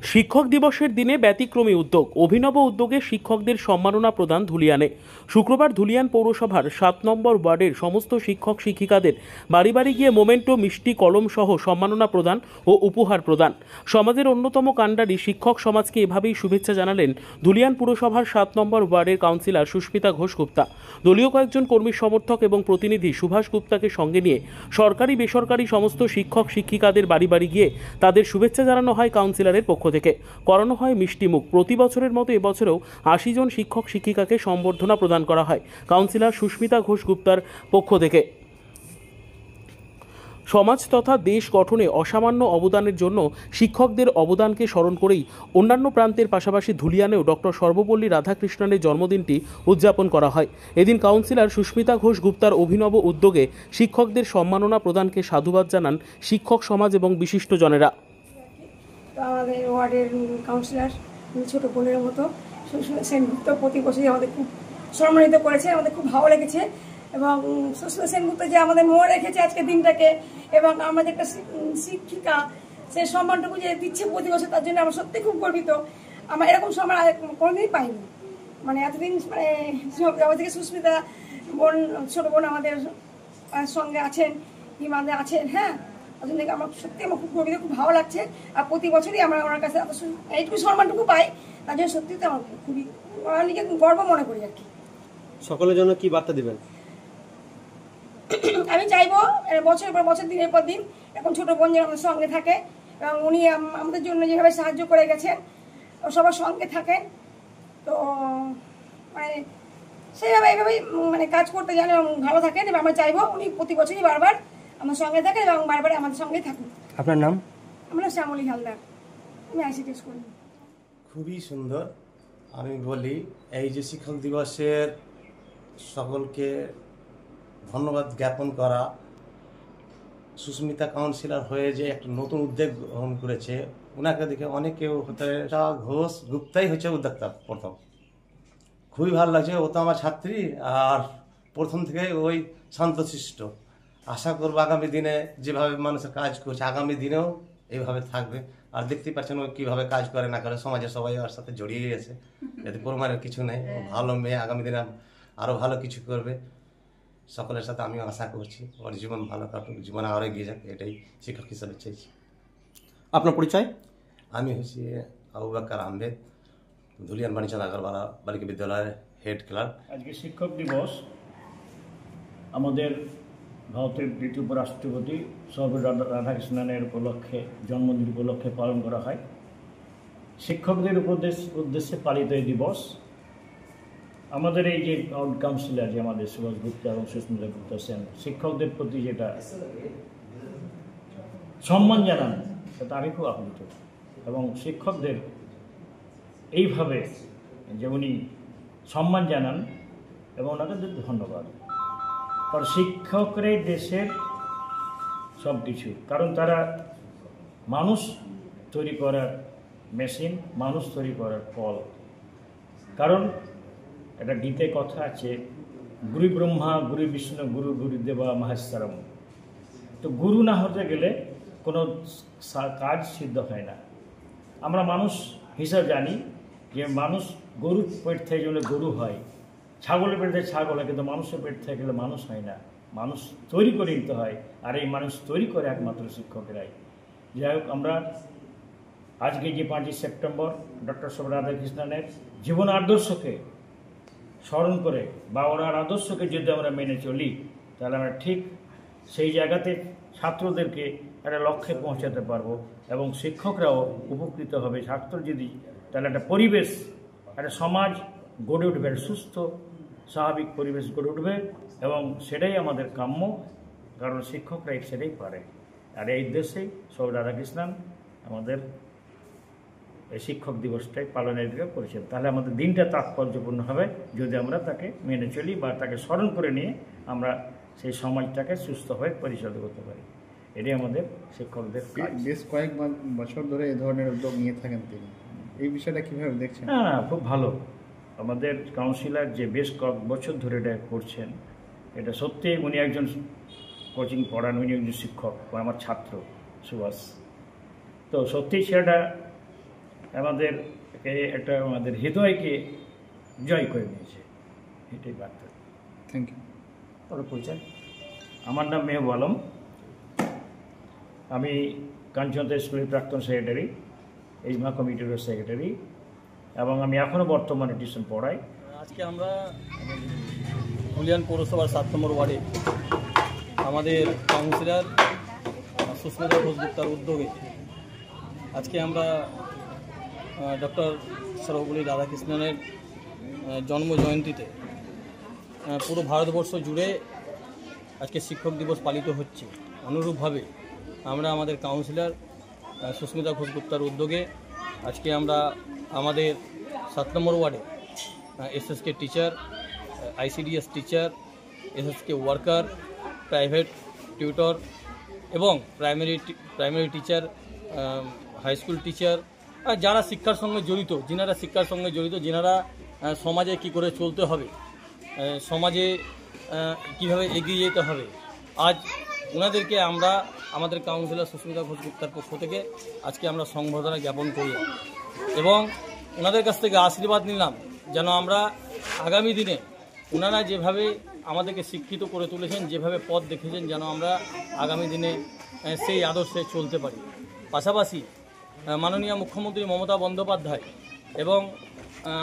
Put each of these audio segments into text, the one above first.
শিক্ষক দিবসের দিনে ব্যতিক্রমী উদ্যোগ, অভিনব উদ্যোগে শিক্ষকদের সম্মাননা প্রদান ধুলিয়ানে। শুক্রবার ধুলিয়ান পৌরসভার 7 নম্বর ওয়ার্ডের সমস্ত শিক্ষক শিক্ষিকাদের বাড়ি বাড়ি গিয়ে মোমেন্টো, মিষ্টি, কলম সহ সম্মাননা প্রদান ও উপহার প্রদান। সমাজের অন্যতম কাণ্ডারি শিক্ষক সমাজকে এভাবেই শুভেচ্ছা জানালেন ধুলিয়ান পুরসভার 7 নম্বর ওয়ার্ডের কাউন্সিলর সুস্মিতা ঘোষ গুপ্তা। দলীয় কয়েকজন কর্মী সমর্থক এবং প্রতিনিধি সুভাষ গুপ্তাকে সঙ্গে নিয়ে সরকারি বেসরকারি সমস্ত শিক্ষক শিক্ষিকাদের বাড়ি বাড়ি গিয়ে তাদের শুভেচ্ছা জানানো হয় কাউন্সিলরের পক্ষ থেকে। করানো হয় মিষ্টিমুখ। প্রতি বছরের মতো এবছরেও 80 জন শিক্ষক শিক্ষিকাকে সম্বর্ধনা প্রদান করা হয় কাউন্সিলর সুস্মিতা ঘোষ গুপ্তার পক্ষ থেকে। সমাজ তথা দেশ গঠনে অসামান্য অবদানের জন্য শিক্ষকদের অবদানকে স্মরণ করেই অন্যান্য প্রান্তের পাশাপাশি ধুলিয়ানেও ডক্টর সর্বপল্লী রাধাকৃষ্ণনের জন্মদিনটি উদযাপন করা হয়। এদিন কাউন্সিলর সুস্মিতা ঘোষ গুপ্তার অভিনব উদ্যোগে শিক্ষকদের সম্মাননা প্রদানকে সাধুবাদ জানান শিক্ষক সমাজ এবং বিশিষ্টজনেরা। আমাদের ওয়ার্ডের কাউন্সিলর ছোট বোনের মতো সেনগুপ্ত প্রতি বছরই আমাদের খুব সম্মানিত করেছে, আমাদের খুব ভালো লেগেছে। এবং সুস্মিতা সেনগুপ্ত যে আমাদের মনে রেখেছে আজকে দিনটাকে, এবং আমাদের একটা শিক্ষিকা সে সম্মানটুকু যে দিচ্ছে প্রতি বছর, তার জন্য আমরা সত্যি খুব গর্বিত। আমরা এরকম সম্মান কোনোদিনই পাইনি, মানে এতদিন মানে থেকে সুস্মিতা বোন, ছোট বোন আমাদের সঙ্গে আছেন, হিমাদের আছেন। হ্যাঁ, ওই থেকে আমার সত্যি আমার খুব গর্বিত, খুব ভালো লাগছে। আর প্রতি বছরই আমরা ওনার কাছে এইটুকু সম্মানটুকু পাই, তার জন্য সত্যি তো আমার খুবই নিজে গর্ব মনে করি আর কি। সকলের জন্য কি বার্তা দিবেন? আমি চাইবো বছরের পর বছর, দিনের পর দিন এখন ছোট বোন যেন আমাদের সঙ্গে থাকে, এবং উনি আমাদের জন্য যেভাবে সাহায্য করে গেছেন সবার সঙ্গে থাকেন, তো মানে সেইভাবে এইভাবেই মানে কাজ করতে জানেন এবং ভালো থাকেন। এবং আমরা চাইবো উনি প্রতি বছরই বারবার আমার সঙ্গে থাকেন এবং বারবার আমাদের সঙ্গেই থাকুন। আপনার নাম? আমরা শ্যামলী হালদার, আমি আইসিটি স্কুল। খুবই সুন্দর। আমি বলি, এই যে শিক্ষক দিবসের সকলকে ধন্যবাদ জ্ঞাপন করা, সুস্মিতা কাউন্সিলর হয়ে যে একটা নতুন উদ্যোগ গ্রহণ করেছে, ওনাকে দেখে অনেকেও হতে ঘোষ গুপ্তাই হচ্ছে উদ্যোক্তা প্রথম। খুবই ভালো লাগছে। ও তো আমার ছাত্রী, আর প্রথম থেকে ওই শান্তশিষ্ট। আশা করবো আগামী দিনে যেভাবে মানুষের কাজ করছে, আগামী দিনেও এইভাবে থাকবে। আর দেখতেই পাচ্ছেন ও কীভাবে কাজ করে না করে, সমাজের সবাই ওর সাথে জড়িয়ে গেছে, এতে প্রমাণের কিছু নেই। ও ভালো মেয়ে, আগামী দিনে আরও ভালো কিছু করবে। সকলের সাথে আমিও আশা করছি ওর জীবন ভালো কাটুক, জীবনে আরও এগিয়ে যাক, এটাই শিক্ষক হিসাবে চাইছি। আপনার পরিচয়? আমি হচ্ছি আবু বকর আহমেদ, ধুলিয়ান বাণীচাঁদ আগরওয়ালা বালিকা বিদ্যালয়ের হেড ক্লার্ক। আজকে শিক্ষক দিবস আমাদের ভারতের দ্বিতীয় উপরাষ্ট্রপতি সর্বপল্লী রাধাকৃষ্ণনের উপলক্ষে, জন্মদিন উপলক্ষে পালন করা হয়। শিক্ষকদের উদ্দেশ্যে পালিত এই দিবস আমাদের এই যে কাউন্সিলর যে আমাদের সুভাষ গুপ্তা এবং সুস্মিতা গুপ্তা সেন, শিক্ষকদের প্রতি যেটা সম্মান জানান, সেটা আমি খুব আপ্লুত। এবং শিক্ষকদের এইভাবে যে উনি সম্মান জানান এবং ওনাকে ধন্যবাদ। কারণ শিক্ষকরাই দেশের সব কিছু, কারণ তারা মানুষ তৈরি করার মেশিন, মানুষ তৈরি করার ফল। কারণ একটা গীতে কথা আছে, গুরু ব্রহ্মা, গুরু বিষ্ণু, গুরু গুরুদেবা মহেশ্বরম। তো গুরু না হতে গেলে কোনো কাজ সিদ্ধ হয় না। আমরা মানুষ হিসাবে জানি যে মানুষ গরুর পেট থেকে গেলে গরু হয়, ছাগলের পেট থেকে ছাগল হয়, কিন্তু মানুষের পেট থেকে গেলে মানুষ হয় না। মানুষ তৈরি করে নিতে হয়, আর এই মানুষ তৈরি করে একমাত্র শিক্ষকেরাই। যাই হোক, আমরা আজকে যে 5ই সেপ্টেম্বর ডক্টর সর্বপল্লী রাধাকৃষ্ণনের জীবন আদর্শকে স্মরণ করে বা ওনার আদর্শকে যদি আমরা মেনে চলি, তাহলে আমরা ঠিক সেই জায়গাতে ছাত্রদেরকে একটা লক্ষ্যে পৌঁছাতে পারবো এবং শিক্ষকরাও উপকৃত হবে। ছাত্র যদি, তাহলে একটা পরিবেশ, একটা সমাজ গড়ে উঠবে, একটা সুস্থ স্বাভাবিক পরিবেশ গড়ে উঠবে, এবং সেটাই আমাদের কাম্য, কারণ শিক্ষকরা সেটাই পারে। আর এই উদ্দেশ্যেই সর্বপল্লী রাধাকৃষ্ণন আমাদের এই শিক্ষক দিবসটাই পালনের দিকে করেছেন। তাহলে আমাদের দিনটা তাৎপর্যপূর্ণ হবে যদি আমরা তাকে মেনে চলি বা তাকে স্মরণ করে নিয়ে আমরা সেই সমাজটাকে সুস্থভাবে পরিচালিত করতে পারি। এটাই আমাদের শিক্ষকদের কাজ। বেশ কয়েক বছর ধরে এই ধরনের উদ্যোগ নিয়ে থাকেন তিনি, এই বিষয়টা কীভাবে দেখছেন? না, খুব ভালো। আমাদের কাউন্সিলর যে বেশ কয়েক বছর ধরে এটা করছেন, এটা সত্যি উনি একজন কোচিং পড়ান, উনি একজন শিক্ষক, আমার ছাত্র সুভাষ। তো সত্যিই সেটা আমাদের হৃদয়কে জয় করে নিয়েছে, এটাই বার্তা। Thank you. আপনার পরিচয়? আমার নাম মেহবুব আলম, আমি কাঞ্চনতা স্কুলের প্রাক্তন সেক্রেটারি, ইজমা কমিটির সেক্রেটারি, এবং আমি এখনও বর্তমানে টিউশন পড়াই। আজকে আমরা ধুলিয়ান পৌরসভার 7 নম্বর ওয়ার্ডে আমাদের কাউন্সিলর সুস্মিতা ঘোষগুপ্তার উদ্যোগে আজকে আমরা ডক্টর সর্বপল্লী রাধাকৃষ্ণনের জন্ম জয়ন্তীতে পুরো ভারতবর্ষ জুড়ে আজকে শিক্ষক দিবস পালিত হচ্ছে। অনুরূপভাবে আমরা আমাদের কাউন্সিলর সুস্মিতা ঘোষগুপ্তার উদ্যোগে আজকে আমরা আমাদের 7 নম্বর ওয়ার্ডে SSK teacher, ICDS teacher, SSK worker, private tutor এবং primary teacher, high school teacher, যারা শিক্ষার সঙ্গে জড়িত, যিনারা সমাজে কি করে চলতে হবে, সমাজে কিভাবে এগিয়ে যেতে হবে, আজ ওনাদেরকে আমরা আমাদের কাউন্সিলর সুস্মিতা ঘোষগুপ্তার পক্ষ থেকে আজকে আমরা সংবর্ধনা জ্ঞাপন করি এবং ওনাদের কাছ থেকে আশীর্বাদ নিলাম যেন আমরা আগামী দিনে ওনারা যেভাবে আমাদেরকে শিক্ষিত করে তুলেছেন, যেভাবে পথ দেখেছেন, যেন আমরা আগামী দিনে সেই আদর্শে চলতে পারি। পাশাপাশি মাননীয় মুখ্যমন্ত্রী মমতা বন্দ্যোপাধ্যায় এবং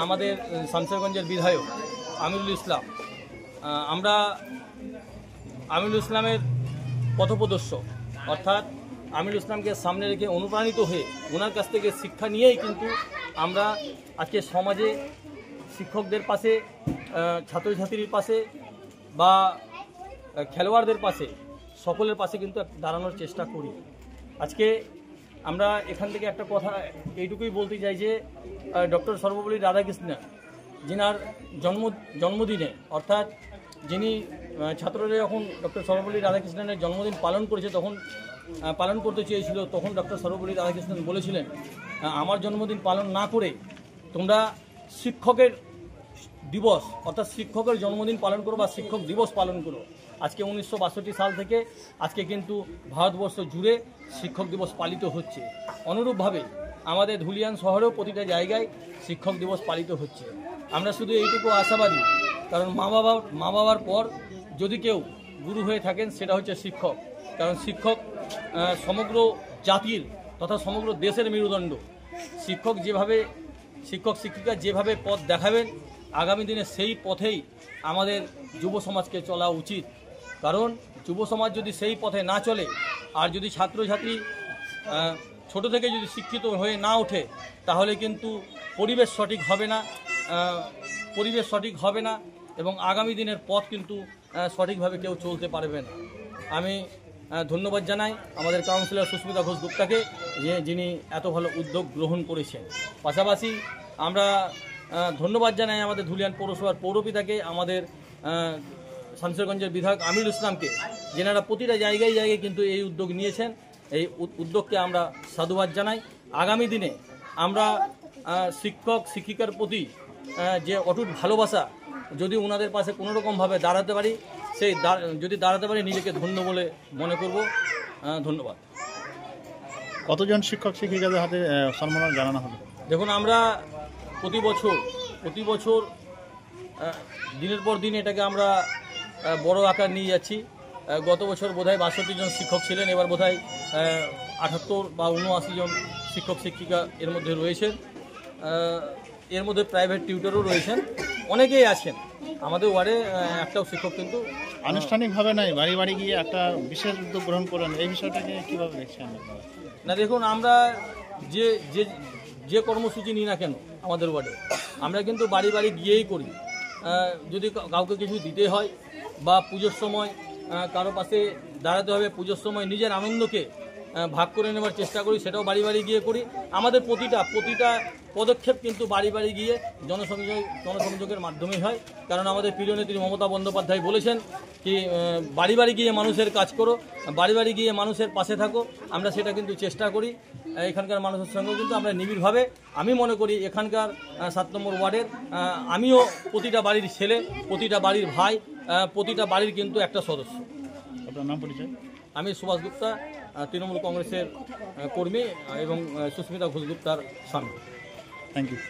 আমাদের শামশেরগঞ্জের বিধায়ক আমিরুল ইসলাম, আমরা আমিরুল ইসলামের পথপ্রদর্শক, অর্থাৎ আমিরুল ইসলামকে সামনে রেখে অনুপ্রাণিত হয়ে ওনার কাছ থেকে শিক্ষা নিয়েই কিন্তু আমরা আজকে সমাজে শিক্ষকদের পাশে, ছাত্রছাত্রীর পাশে বা খেলোয়াড়দের পাশে, সকলের পাশে কিন্তু দাঁড়ানোর চেষ্টা করি। আজকে আমরা এখান থেকে একটা কথা এইটুকুই বলতে চাই যে ডক্টর সর্বপল্লী রাধাকৃষ্ণন যিনার জন্মদিনে, অর্থাৎ যিনি ছাত্ররা যখন ডক্টর সর্বপল্লী রাধাকৃষ্ণনের জন্মদিন পালন করেছে, তখন পালন করতে চেয়েছিল, তখন ডক্টর সর্বপল্লী রাধাকৃষ্ণন বলেছিলেন, আমার জন্মদিন পালন না করে তোমরা শিক্ষকের দিবস অর্থাৎ শিক্ষকের জন্মদিন পালন করো বা শিক্ষক দিবস পালন করো। আজকে 1962 সাল থেকে আজকে কিন্তু ভারতবর্ষ জুড়ে শিক্ষক দিবস পালিত হচ্ছে। অনুরূপভাবে আমাদের ধুলিয়ান শহরেও প্রতিটা জায়গায় শিক্ষক দিবস পালিত হচ্ছে। আমরা শুধু এইটুকু আশাবাদী, কারণ মা বাবার পর যদি কেউ গুরু হয়ে থাকেন সেটা হচ্ছে শিক্ষক। কারণ শিক্ষক সমগ্র জাতির তথা সমগ্র দেশের মেরুদণ্ড। শিক্ষক শিক্ষিকা যেভাবে পথ দেখাবেন আগামী দিনে সেই পথেই আমাদের যুব সমাজকে চলা উচিত। কারণ যুব সমাজ যদি সেই পথে না চলে, আর যদি ছাত্রছাত্রী ছোট থেকে যদি শিক্ষিত হয়ে না ওঠে, তাহলে কিন্তু পরিবেশ সঠিক হবে না এবং আগামী দিনের পথ কিন্তু সঠিকভাবে কেউ চলতে পারবে না। আমি ধন্যবাদ জানাই আমাদের কাউন্সিলর সুস্মিতা ঘোষগুপ্তাকে, যিনি এত ভালো উদ্যোগ গ্রহণ করেছেন। পাশাপাশি আমরা ধন্যবাদ জানাই আমাদের ধুলিয়ান পৌরসভার পৌরপিতাকে, আমাদের শামশেরগঞ্জের বিধায়ক আমিরুল ইসলামকে, যেনারা প্রতিটা জায়গায় কিন্তু এই উদ্যোগ নিয়েছেন। এই উদ্যোগকে আমরা সাধুবাদ জানাই। আগামী দিনে আমরা শিক্ষক শিক্ষিকার প্রতি যে অটুট ভালোবাসা, যদি ওনাদের পাশে কোনোরকমভাবে দাঁড়াতে পারি, যদি দাঁড়াতে পারি নিজেকে ধন্য বলে মনে করব। ধন্যবাদ। কতজন শিক্ষক শিক্ষিকাদের হাতে সম্মাননা জানানো হবে? দেখুন, আমরা প্রতি বছর দিনের পর দিন এটাকে আমরা বড় আকার নিয়ে যাচ্ছি। গত বছর বোধহয় 62 জন শিক্ষক ছিলেন, এবার বোধহয় 78 বা 79 জন শিক্ষক শিক্ষিকা এর মধ্যে রয়েছেন। এর মধ্যে প্রাইভেট টিউটরও রয়েছেন, অনেকেই আছেন। আমাদের ওয়ার্ডে একটাও শিক্ষক কিন্তু আনুষ্ঠানিকভাবে নাই, বাড়ি বাড়ি গিয়ে একটা বিশেষ উদ্যোগ গ্রহণ করেন, এই বিষয়টাকে কীভাবে দেখছেন আপনারা? না, দেখুন, আমরা যে কর্মসূচি নিই না কেন আমাদের ওয়ার্ডে, আমরা কিন্তু বাড়ি বাড়ি গিয়েই করি। যদি কাউকে কিছু দিতে হয় বা পুজোর সময় কারো পাশে দাঁড়াতে হবে, পুজোর সময় নিজের আনন্দকে ভাগ করে নেওয়ার চেষ্টা করি, সেটাও বাড়ি বাড়ি গিয়ে করি। আমাদের প্রতিটা পদক্ষেপ কিন্তু বাড়ি বাড়ি গিয়ে জনসংযোগের মাধ্যমেই হয়। কারণ আমাদের প্রিয় নেত্রী মমতা বন্দ্যোপাধ্যায় বলেছেন কি, বাড়ি বাড়ি গিয়ে মানুষের কাজ করো, বাড়ি বাড়ি গিয়ে মানুষের পাশে থাকো। আমরা সেটা কিন্তু চেষ্টা করি। এখানকার মানুষের সঙ্গেও কিন্তু আমরা নিবিড়ভাবে, আমি মনে করি এখানকার 7 নম্বর ওয়ার্ডের আমিও প্রতিটা বাড়ির ছেলে, প্রতিটা বাড়ির ভাই, প্রতিটা বাড়ির কিন্তু একটা সদস্য। আপনার নাম পরিচয়? আমি সুভাষ গুপ্তা, তৃণমূল কংগ্রেসের কর্মী এবং সুস্মিতা ঘোষগুপ্তার স্বামী। Thank you.